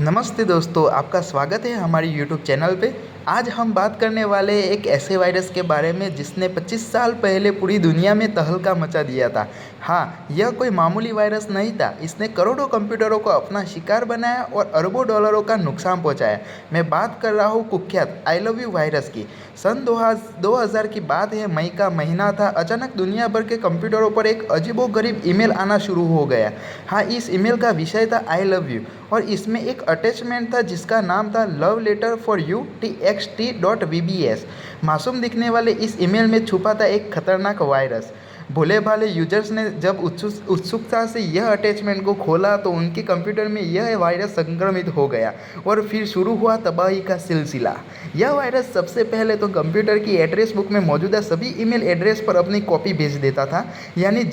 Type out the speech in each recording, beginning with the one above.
नमस्ते दोस्तों, आपका स्वागत है हमारी यूट्यूब चैनल पे। आज हम बात करने वाले हैं एक ऐसे वायरस के बारे में जिसने 25 साल पहले पूरी दुनिया में तहलका मचा दिया था। हाँ, यह कोई मामूली वायरस नहीं था। इसने करोड़ों कंप्यूटरों को अपना शिकार बनाया और अरबों डॉलरों का नुकसान पहुंचाया। मैं बात कर रहा हूँ कुख्यात आई लव यू वायरस की। सन 2000 की बात है, मई का महीना था। अचानक दुनिया भर के कंप्यूटरों पर एक अजीबोगरीब ईमेल आना शुरू हो गया। हाँ, इस ईमेल का विषय था आई लव यू और इसमें एक अटैचमेंट था जिसका नाम था love letter for you txt.vbs। मासूम दिखने वाले इस ईमेल में छुपा था एक खतरनाक वायरस। भोले भाले यूजर्स ने जब उत्सुकता से यह अटैचमेंट को खोला तो उनके कंप्यूटर में यह वायरस संक्रमित हो गया और फिर शुरू हुआ तबाही का सिलसिला। यह वायरस सबसे पहले तो कंप्यूटर की एड्रेस बुक में मौजूदा सभी ईमेल एड्रेस पर अपनी कॉपी भेज देता था। यानी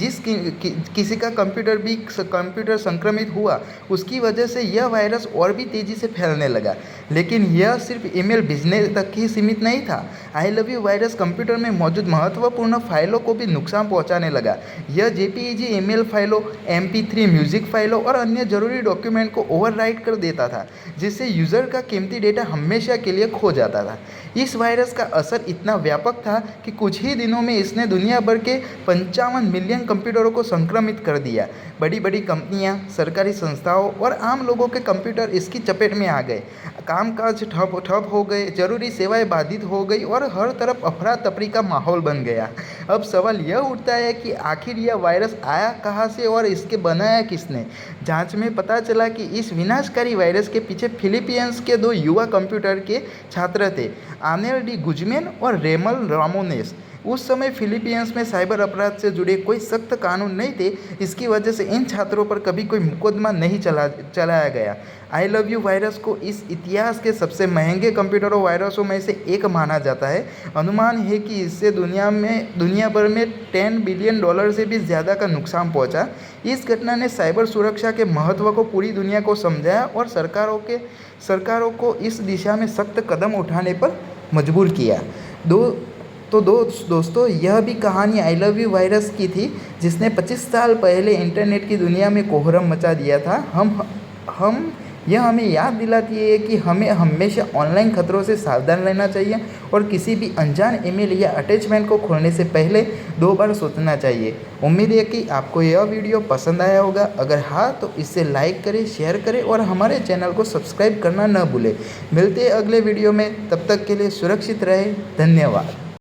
किसी का कंप्यूटर संक्रमित हुआ, उसकी वजह से यह वायरस और भी तेज़ी से फैलने लगा। लेकिन यह सिर्फ ईमेल भेजने तक ही सीमित नहीं था। I love you virus computer में मौजूद महत्वपूर्ण फाइलों को भी नुकसान पहुंचाने लगा। यह जेपीईजी ईमेल फाइलों, MP3 म्यूजिक फाइलों और अन्य जरूरी डॉक्यूमेंट को ओवरराइट कर देता था, जिससे यूज़र का कीमती डेटा हमेशा के लिए खो जाता था। इस वायरस का असर इतना व्यापक था कि कुछ ही दिनों में इसने दुनिया भर के 55 मिलियन कंप्यूटरों को संक्रमित कर दिया। बड़ी बड़ी कंपनियां, सरकारी संस्थाओं और आम लोगों के कंप्यूटर इसकी चपेट में आ गए। कामकाज ठप हो गए, जरूरी सेवाएं बाधित हो गई और हर तरफ अफरा तफरी का माहौल बन गया। अब सवाल यह उठता है कि आखिर यह वायरस आया कहाँ से और इसके बनाया किसने। जांच में पता चला कि इस विनाशकारी वायरस के पीछे फिलीपींस के दो युवा कंप्यूटर के छात्र थे, आनेल डी गुजमेन और रेमल रामोनेस। उस समय फिलीपींस में साइबर अपराध से जुड़े कोई सख्त कानून नहीं थे। इसकी वजह से इन छात्रों पर कभी कोई मुकदमा नहीं चलाया गया। आई लव यू वायरस को इस इतिहास के सबसे महंगे कंप्यूटरों वायरसों में से एक माना जाता है। अनुमान है कि इससे दुनिया भर में $10 बिलियन से भी ज़्यादा का नुकसान पहुंचा। इस घटना ने साइबर सुरक्षा के महत्व को पूरी दुनिया को समझाया और सरकारों को इस दिशा में सख्त कदम उठाने पर मजबूर किया। दोस्तों, यह भी कहानी आई लव यू वायरस की थी, जिसने 25 साल पहले इंटरनेट की दुनिया में कोहराम मचा दिया था। यह हमें याद दिलाती है कि हमें हमेशा ऑनलाइन खतरों से सावधान रहना चाहिए और किसी भी अनजान ईमेल या अटैचमेंट को खोलने से पहले 2 बार सोचना चाहिए। उम्मीद है कि आपको यह वीडियो पसंद आया होगा। अगर हाँ, तो इसे लाइक करें, शेयर करें और हमारे चैनल को सब्सक्राइब करना न भूलें। मिलते हैं अगले वीडियो में, तब तक के लिए सुरक्षित रहें। धन्यवाद।